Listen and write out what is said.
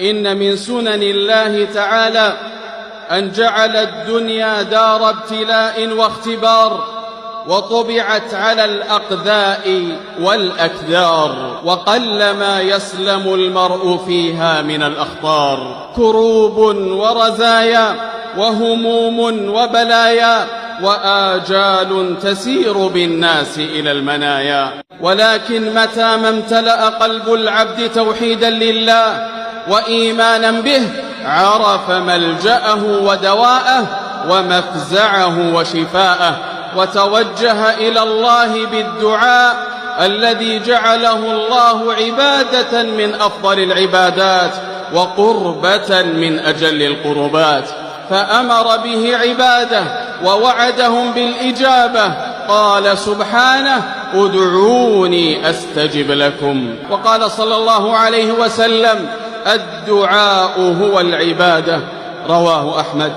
إن من سنن الله تعالى أن جعل الدنيا دار ابتلاء واختبار، وطبعت على الأقذاء والأكدار، وقلما يسلم المرء فيها من الأخطار. كروب ورزايا وهموم وبلايا وآجال تسير بالناس إلى المنايا، ولكن متى ما امتلأ قلب العبد توحيدا لله وإيمانا به عرف ملجأه ودواءه ومفزعه وشفاءه، وتوجه إلى الله بالدعاء الذي جعله الله عبادة من أفضل العبادات وقربة من أجل القربات، فأمر به عباده ووعدهم بالإجابة. قال سبحانه: ادعوني أستجب لكم. وقال صلى الله عليه وسلم: الدعاء هو العبادة. رواه أحمد.